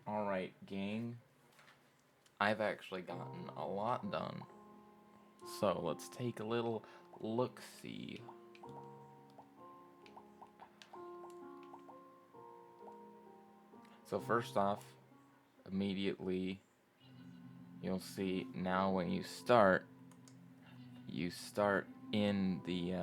Alright, gang. I've actually gotten a lot done. So let's take a little look-see. So first off, immediately you'll see now when you start in the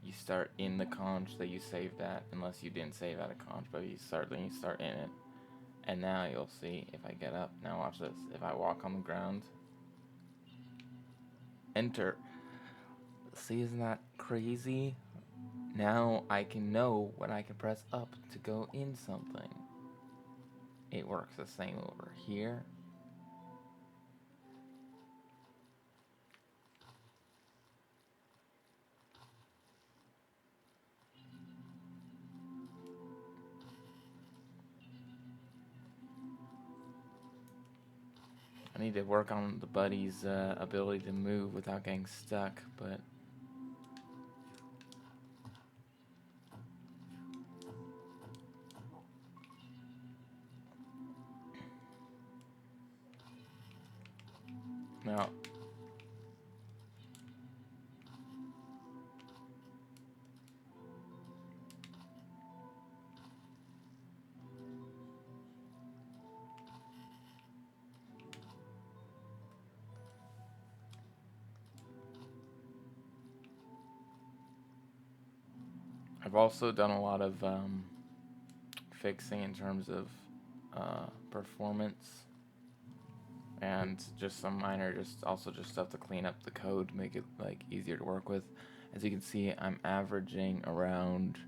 you start in the conch that you saved at, unless you didn't save at a conch, but you start in it. And now you'll see if I get up. Now watch this. If I walk on the ground, enter. See, isn't that crazy? Now I can know when I can press up to go in something. It works the same over here. I need to work on the buddy's ability to move without getting stuck, but no. I've also done a lot of fixing in terms of performance and just some minor, just stuff to clean up the code, make it like easier to work with. As you can see, I'm averaging around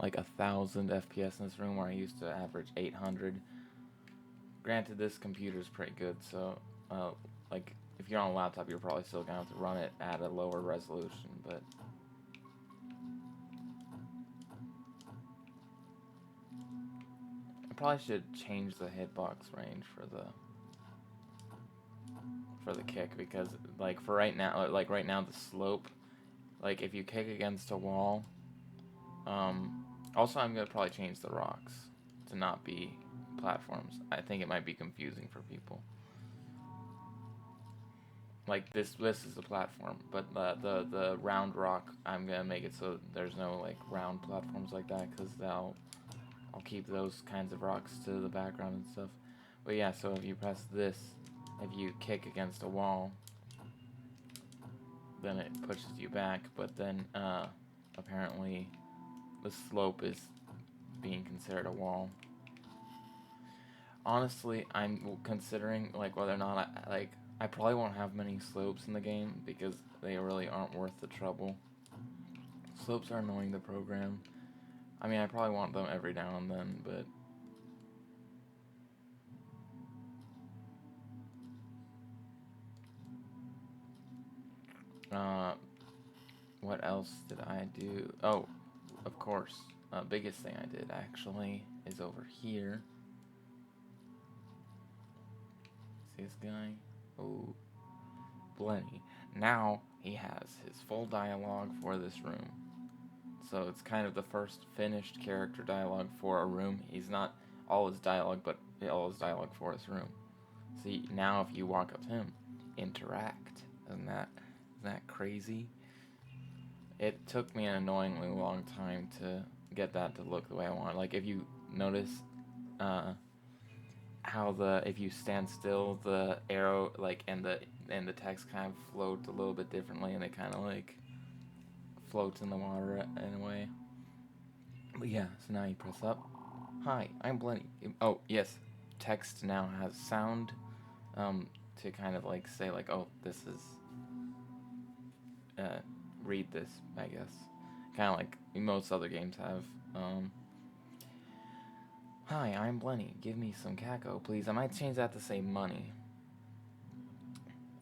like 1,000 FPS in this room, where I used to average 800. Granted, this computer is pretty good, so like if you're on a laptop, you're probably still gonna have to run it at a lower resolution, but I probably should change the hitbox range for the kick, because like for right now, the slope, like if you kick against a wall, also I'm gonna probably change the rocks to not be platforms. I think it might be confusing for people. Like this is a platform, but the round rock, I'm gonna make it so there's no like round platforms like that, because I'll keep those kinds of rocks to the background and stuff. But yeah, so if you press this, if you kick against a wall, then it pushes you back, but then apparently the slope is being considered a wall. Honestly, I'm considering like whether or not I probably won't have many slopes in the game, because they really aren't worth the trouble. Slopes are annoying to program. I mean, I probably want them every now and then, but uh, what else did I do? Oh, of course, biggest thing I did actually is over here. See this guy? Oh, Blenny. Now he has his full dialogue for this room. So it's kind of the first finished character dialogue for a room. He's not all his dialogue, but all his dialogue for his room. See, now if you walk up to him, interact. Isn't that crazy? It took me an annoyingly long time to get that to look the way I want. Like if you notice uh, how if you stand still, the arrow and the text kind of float a little bit differently, and it kind of like floats in the water in a way. But yeah, so now you press up. Hi, I'm Blenny. Oh yes, text now has sound to kind of like say like, oh, this is uh, read this, I guess. Kind of like most other games have. Hi, I'm Blenny. Give me some Kako, please. I might change that to say money.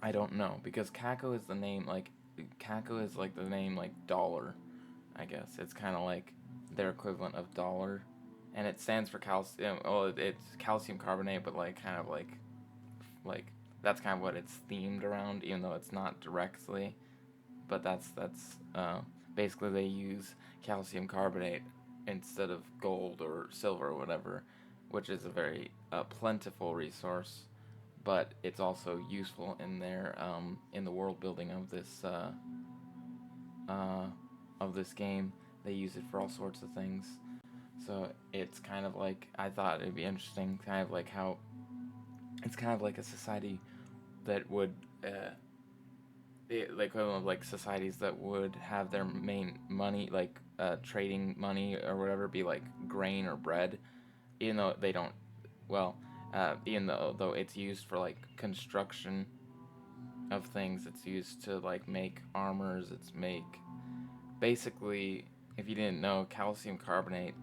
I don't know, because Kako is the name, like, Kako is like the name, like, dollar, I guess. It's kind of like their equivalent of dollar. And it stands for calcium. Well, it's calcium carbonate, but like kind of like that's kind of what it's themed around, even though it's not directly. But that's basically they use calcium carbonate instead of gold or silver or whatever which is a very plentiful resource, but it's also useful in the world building of this game. They use it for all sorts of things. So it's kind of like, I thought it'd be interesting, kind of like how it's kind of like a society that would like societies that would have their main money, like trading money or whatever, be like grain or bread, even though they don't, well, even though it's used for like construction of things. It's used to like make armors. It's make basically, if you didn't know, calcium carbonate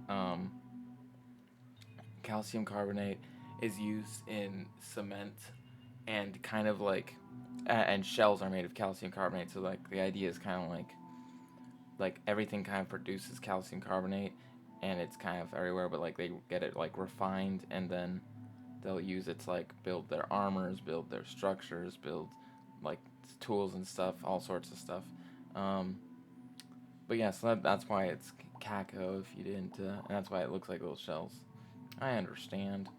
is used in cement, and kind of like and shells are made of calcium carbonate. So like the idea is kind of like everything kind of produces calcium carbonate, and it's kind of everywhere, but like they get it like refined, and then they'll use it to like build their armors, build their structures, build like tools and stuff, all sorts of stuff. um, but yeah, so that's why it's Kako, if you didn't, and that's why it looks like little shells. I understand.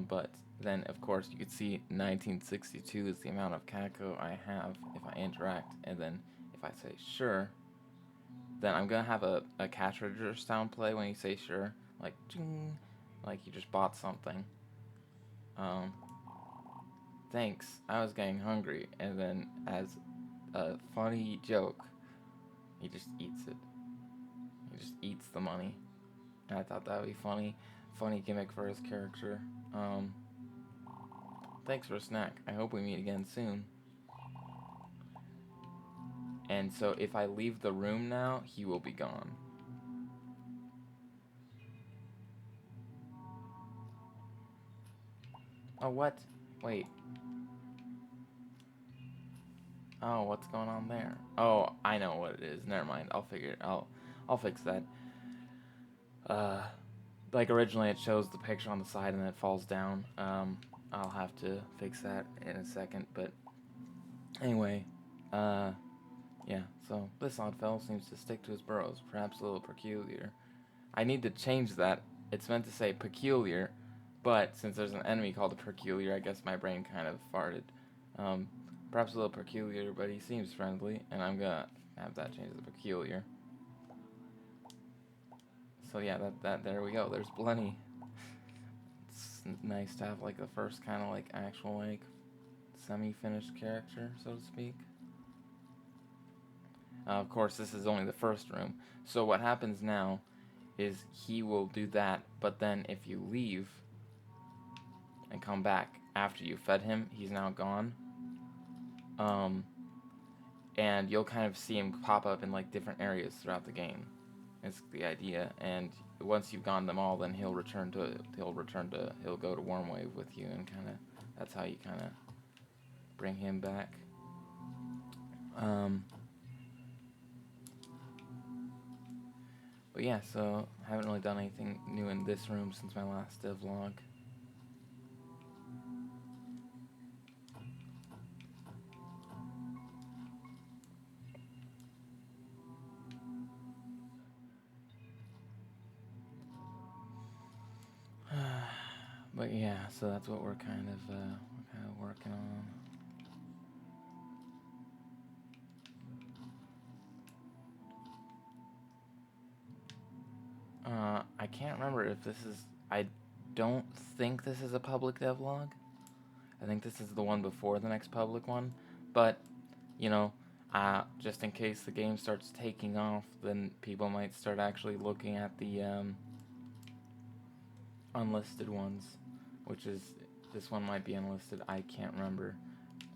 But then, of course, you could see 1962 is the amount of Kako I have if I interact, and then if I say sure, then I'm gonna have a cash register sound play when you say sure, like ding, like you just bought something. Um, Thanks, I was getting hungry, and then as a funny joke, he just eats it. He just eats the money. And I thought that would be funny. Funny gimmick for his character. Thanks for a snack. I hope we meet again soon. And so if I leave the room now, he will be gone. Oh, what? Wait. Oh, what's going on there? Oh, I know what it is. Never mind. I'll figure it. I'll fix that. Uh, like originally it shows the picture on the side and then it falls down. I'll have to fix that in a second. But anyway, yeah. So this odd fellow seems to stick to his burrows. Perhaps a little peculiar. I need to change that. It's meant to say peculiar, but since there's an enemy called a peculiar, I guess my brain kind of farted. Um, Perhaps a little peculiar, but he seems friendly, and I'm gonna have that changed to peculiar. So yeah, that there we go. There's Blenny. It's nice to have like the first kind of like actual like semi-finished character, so to speak. Of course, this is only the first room. So what happens now is he will do that, but then if you leave and come back after you fed him, he's now gone. And you'll kind of see him pop up in like different areas throughout the game. It's the idea, and once you've gone them all, then he'll go to Warmwave with you, and kind of that's how you kind of bring him back. But yeah, so I haven't really done anything new in this room since my last devlog. But yeah, so that's what we're kind of working on. I can't remember if this is. I don't think this is a public devlog. I think this is the one before the next public one. But you know, just in case the game starts taking off, then people might start actually looking at the unlisted ones, which is, this one might be unlisted. I can't remember,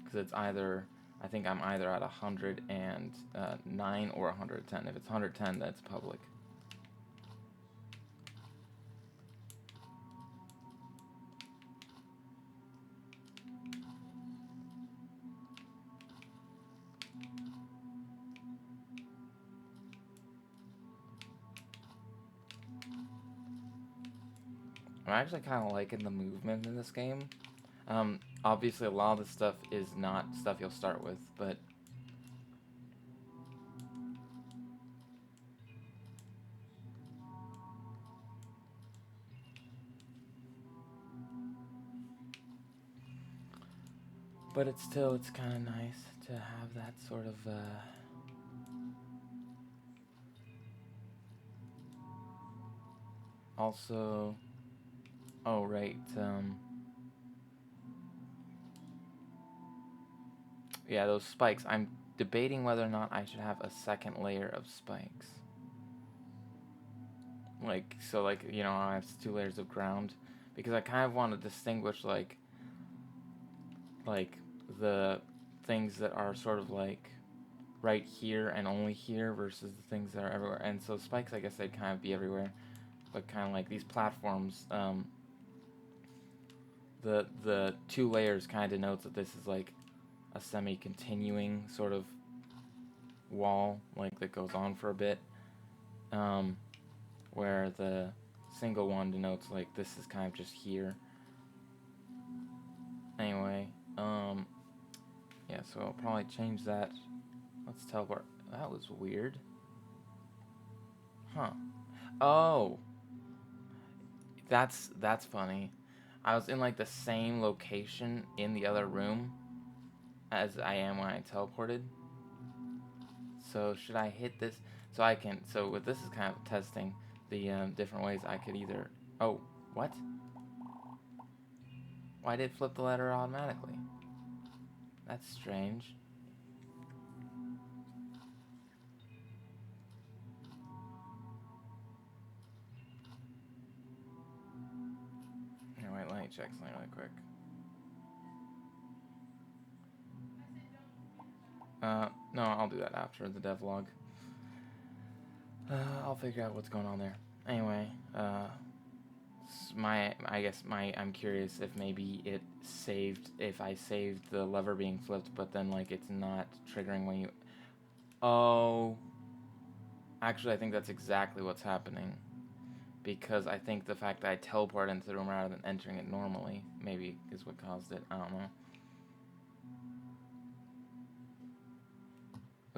because it's either, I think I'm either at 109 or 110. If it's 110, that's public. I'm actually kind of liking the movement in this game. Obviously, a lot of the stuff is not stuff you'll start with, but But it's kind of nice to have that sort of, also, oh, right, yeah, those spikes. I'm debating whether or not I should have a second layer of spikes. Like, so, like, you know, I have 2 layers of ground. Because I kind of want to distinguish, like, the things that are sort of, like, right here and only here versus the things that are everywhere. And so spikes, I guess they'd kind of be everywhere. But kind of like these platforms, the 2 layers kind of denotes that this is, like, a semi-continuing sort of wall, like, that goes on for a bit. Where the single one denotes, like, this is kind of just here. Anyway, yeah, so I'll probably change that. Let's teleport. That was weird. Huh. Oh! That's funny. I was in, like, the same location in the other room as I am when I teleported. So should I hit this? So I can, so with this is kind of testing the different ways I could either, oh, what? Why did it flip the letter automatically? That's strange. Here, wait, let me check something really quick. No, I'll do that after the devlog. I'll figure out what's going on there. Anyway, I'm curious if maybe it saved, if I saved the lever being flipped, but then, like, it's not triggering when you, oh, actually, I think that's exactly what's happening, because I think the fact that I teleported into the room rather than entering it normally, maybe is what caused it, I don't know.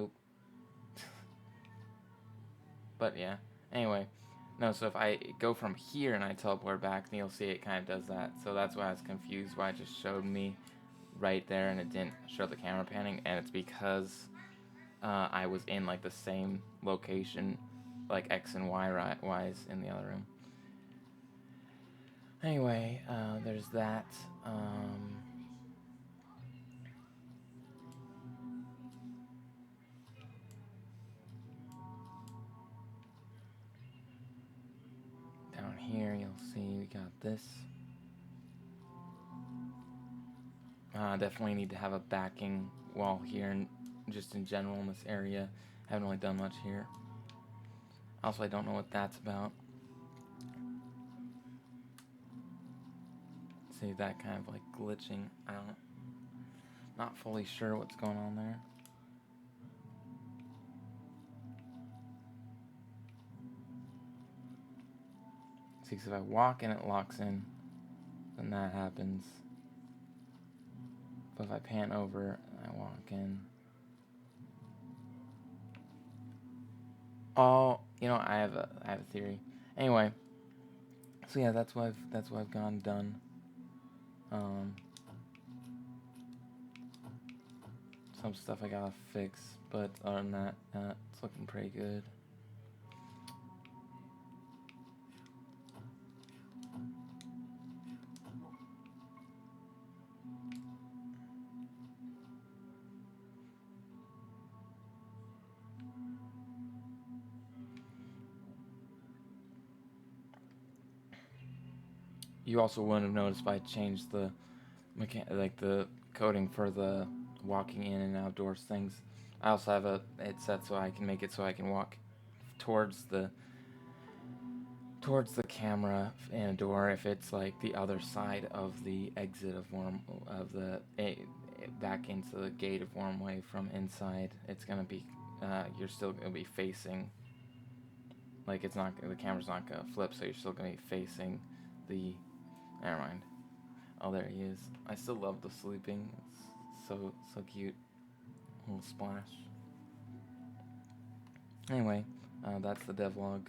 Oop. But yeah, anyway. No, so if I go from here and I teleport back, then you'll see it kind of does that. So that's why I was confused, why it just showed me right there and it didn't show the camera panning. And it's because I was in, like, the same location, like X and Y wise in the other room. Anyway, there's that. Down here, you'll see we got this. Definitely need to have a backing wall here, and just in general in this area. Haven't really done much here. Also, I don't know what that's about. See that kind of like glitching. I don't, not fully sure what's going on there. See, because if I walk and it locks in, then that happens. But if I pan over and I walk in, oh, you know, I have a theory. Anyway, so yeah, that's what I've gone and done. Some stuff I gotta fix, but other than that, it's looking pretty good. You also wouldn't have noticed, but I changed the the coding for the walking in and outdoors things. I also have it set so I can make it so I can walk towards the camera and a door if it's like the other side of the exit of back into the gate of Wormway from inside. It's gonna be you're still gonna be facing, like, it's not, the camera's not gonna flip, so you're still gonna be facing the, never mind. Oh, there he is. I still love the sleeping. It's so cute. Little splash. Anyway, that's the devlog.